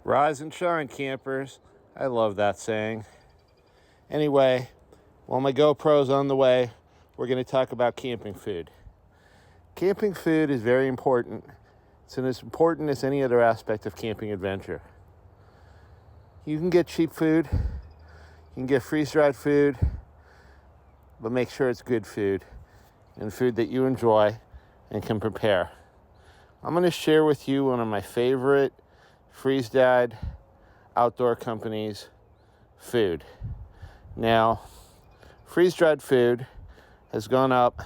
Rise and shine, campers. I love that saying. Anyway, while my GoPro's on the way, we're going to talk about camping food. Camping food is very important. It's as important as any other aspect of camping adventure. You can get cheap food, you can get freeze-dried food, but make sure it's good food and food that you enjoy and can prepare. I'm going to share with you one of my favorite freeze-dried outdoor companies' food. Now, freeze-dried food has gone up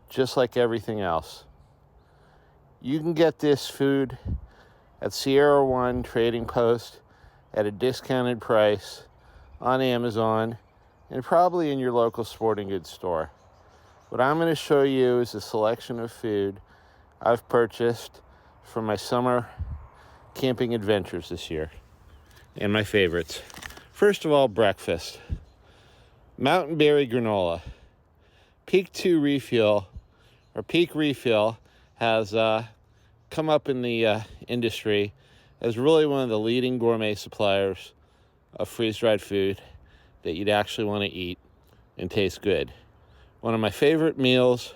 just like everything else. You can get this food at Sierra One Trading Post at a discounted price on Amazon and probably in your local sporting goods store. What I'm going to show you is a selection of food I've purchased for my summer camping adventures this year and my favorites. First of all, breakfast. Mountain Berry Granola. Peak Refill has come up in the industry as really one of the leading gourmet suppliers of freeze-dried food that you'd actually want to eat and taste good. One of my favorite meals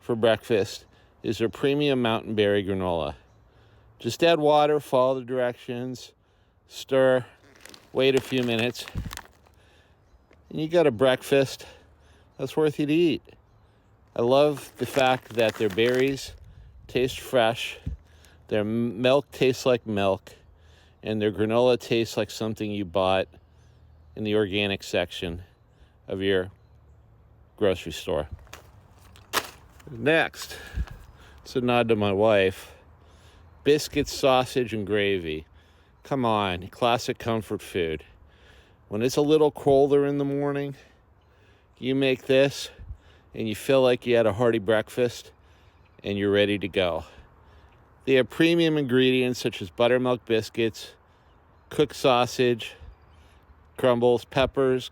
for breakfast is their premium Mountain Berry Granola. Just add water, follow the directions, stir, wait a few minutes, and you got a breakfast that's worth you to eat. I love the fact that their berries taste fresh, their milk tastes like milk, and their granola tastes like something you bought in the organic section of your grocery store. Next, it's a nod to my wife. Biscuits, sausage, and gravy. Come on, classic comfort food. When it's a little colder in the morning, you make this and you feel like you had a hearty breakfast and you're ready to go. They have premium ingredients such as buttermilk biscuits, cooked sausage, crumbles, peppers,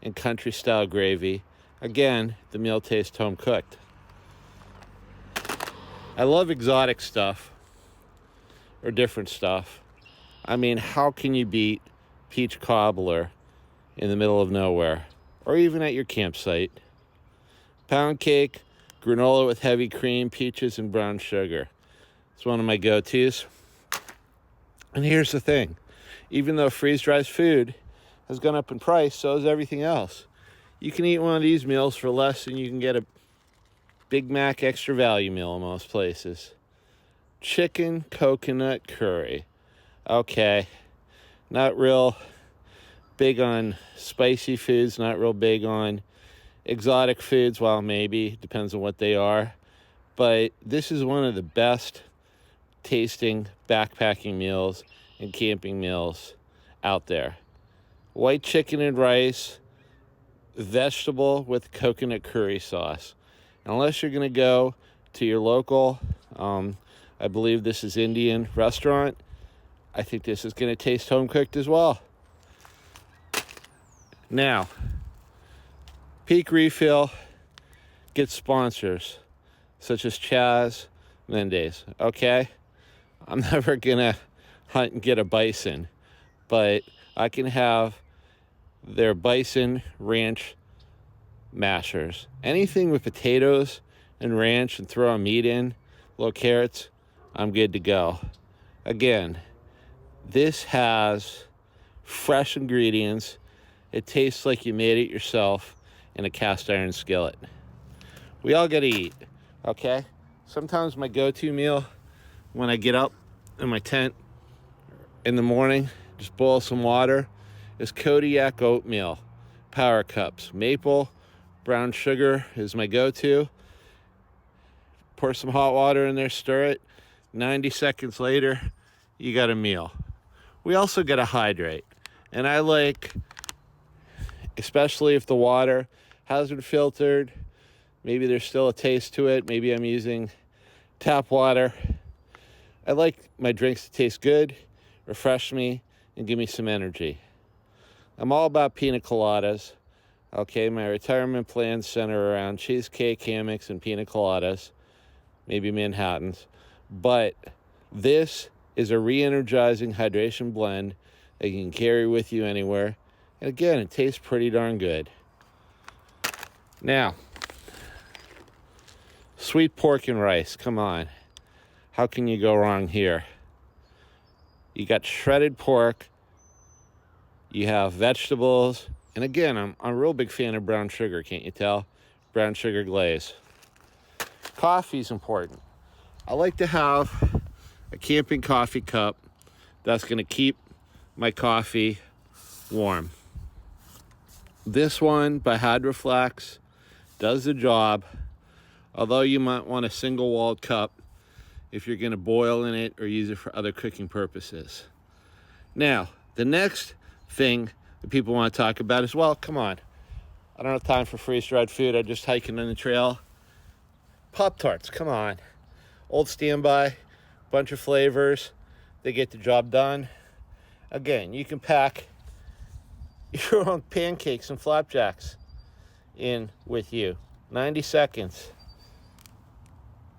and country-style gravy. Again, the meal tastes home-cooked. I love exotic stuff or different stuff. I mean, how can you beat peach cobbler in the middle of nowhere or even at your campsite? Pound cake, granola with heavy cream, peaches, and brown sugar. It's one of my go-tos. And here's the thing. Even though freeze-dried food has gone up in price, so has everything else. You can eat one of these meals for less than you can get a Big Mac extra value meal in most places. Chicken coconut curry. Okay, not real big on spicy foods, not real big on exotic foods. Well, maybe, depends on what they are. But this is one of the best tasting backpacking meals and camping meals out there. White chicken and rice, vegetable with coconut curry sauce. Unless you're going to go to your local, I believe this is Indian restaurant, I think this is going to taste home cooked as well. Now, Peak Refill gets sponsors such as Chaz Mendez. Okay, I'm never gonna hunt and get a bison, but I can have their bison ranch mashers. Anything with potatoes and ranch and throw a meat in, little carrots, I'm good to go. Again, this has fresh ingredients. It tastes like you made it yourself in a cast iron skillet. We all gotta eat, okay? Sometimes my go-to meal when I get up in my tent in the morning, just boil some water, is Kodiak oatmeal, power cups. Maple, brown sugar is my go-to. Pour some hot water in there, stir it. 90 seconds later, you got a meal. We also gotta hydrate. And I like, especially if the water hasn't been filtered, maybe there's still a taste to it, maybe I'm using tap water. I like my drinks to taste good, refresh me, and give me some energy. I'm all about pina coladas. Okay, my retirement plans center around cheesecake, hammocks, and pina coladas, maybe Manhattans. But this is a re-energizing hydration blend that you can carry with you anywhere. And again, it tastes pretty darn good. Now, sweet pork and rice, come on. How can you go wrong here? You got shredded pork, you have vegetables, and again, I'm a real big fan of brown sugar, can't you tell? Brown sugar glaze. Coffee's important. I like to have a camping coffee cup that's going to keep my coffee warm. This one by Hydroflex does the job, although you might want a single-walled cup if you're going to boil in it or use it for other cooking purposes. Now, the next thing that people want to talk about is, well, come on, I don't have time for freeze-dried food. I'm just hiking on the trail. Pop-Tarts, come on. Old standby, bunch of flavors. They get the job done. Again, you can pack your own pancakes and flapjacks in with you. 90 seconds.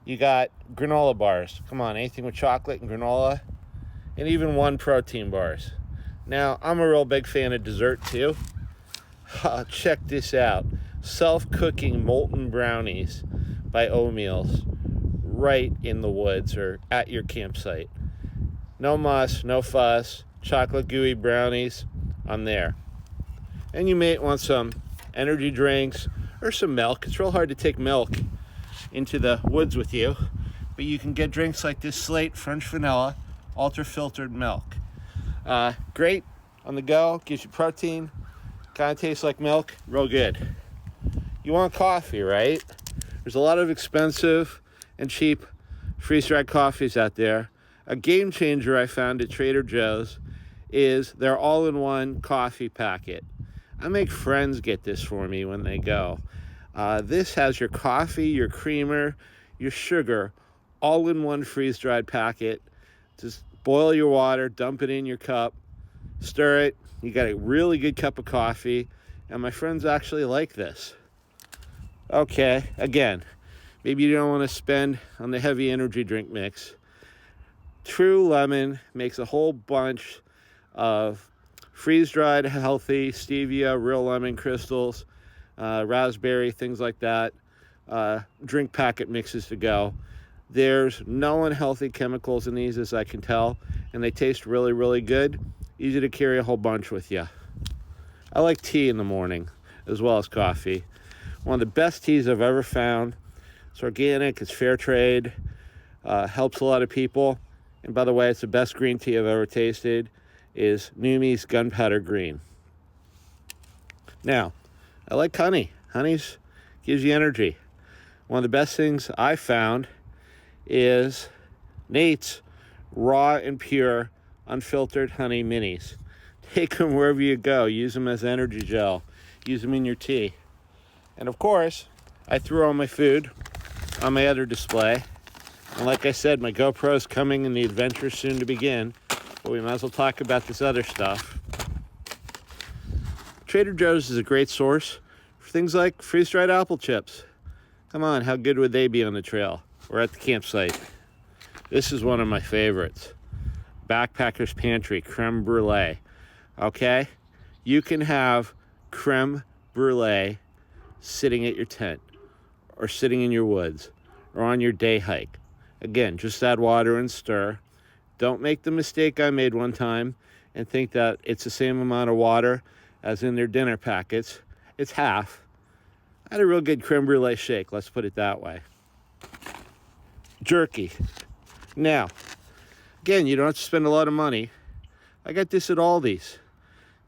You got granola bars. Come on, anything with chocolate and granola. And even 1 protein bars. Now, I'm a real big fan of dessert too. Check this out. Self-cooking molten brownies by O'Meals right in the woods or at your campsite. No muss, no fuss. Chocolate gooey brownies. I'm there. And you may want some energy drinks or some milk. It's real hard to take milk into the woods with you, but you can get drinks like this Slate French vanilla ultra filtered milk. Great on the go, gives you protein, kind of tastes like milk, real good. You want coffee, right? There's a lot of expensive and cheap freeze-dried coffees out there. A game changer I found at Trader Joe's is their all-in-one coffee packet. I make friends get this for me when they go. This has your coffee, your creamer, your sugar, all in one freeze-dried packet. Just boil your water, dump it in your cup, stir it. You got a really good cup of coffee, and my friends actually like this. Okay, again, maybe you don't want to spend on the heavy energy drink mix. True Lemon makes a whole bunch of freeze-dried, healthy stevia, real lemon crystals, raspberry, things like that, drink packet mixes to go. There's no unhealthy chemicals in these, as I can tell, and they taste really, really good. Easy to carry a whole bunch with you. I like tea in the morning, as well as coffee. One of the best teas I've ever found. It's organic, it's fair trade, helps a lot of people. And by the way, it's the best green tea I've ever tasted, is Numi's Gunpowder Green. Now, I like honey. Honey gives you energy. One of the best things I found is Nate's raw and pure unfiltered honey minis. Take them wherever you go. Use them as energy gel. Use them in your tea. And of course, I threw all my food on my other display. And like I said, my GoPro's coming and the adventure's soon to begin. But we might as well talk about this other stuff. Trader Joe's is a great source for things like freeze-dried apple chips. Come on, how good would they be on the trail or at the campsite? This is one of my favorites. Backpacker's Pantry Creme Brulee. Okay? You can have creme brulee sitting at your tent or sitting in your woods or on your day hike. Again, just add water and stir. Don't make the mistake I made one time and think that it's the same amount of water as in their dinner packets. It's half. I had a real good creme brulee shake, let's put it that way. Jerky. Now, again, you don't have to spend a lot of money. I got this at Aldi's.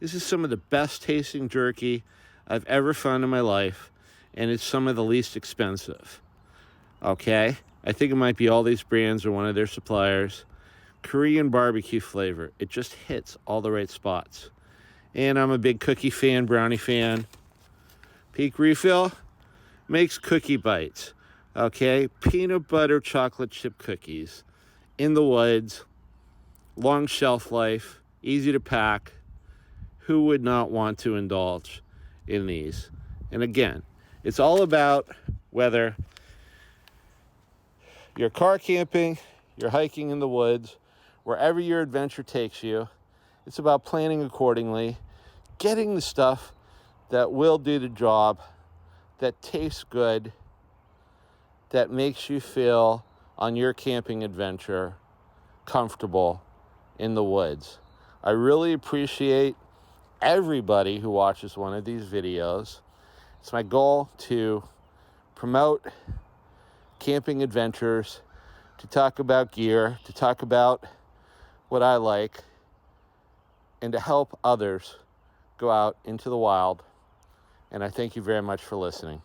This is some of the best tasting jerky I've ever found in my life, and it's some of the least expensive. Okay? I think it might be Aldi's brands or one of their suppliers. Korean barbecue flavor. It just hits all the right spots. And I'm a big cookie fan, brownie fan. Peak Refill makes cookie bites. Okay? Peanut butter chocolate chip cookies. In the woods. Long shelf life. Easy to pack. Who would not want to indulge in these? And again, it's all about whether you're car camping, you're hiking in the woods, wherever your adventure takes you, it's about planning accordingly, getting the stuff that will do the job, that tastes good, that makes you feel on your camping adventure comfortable in the woods. I really appreciate everybody who watches one of these videos. It's my goal to promote camping adventures, to talk about gear, to talk about what I like, and to help others go out into the wild. And I thank you very much for listening.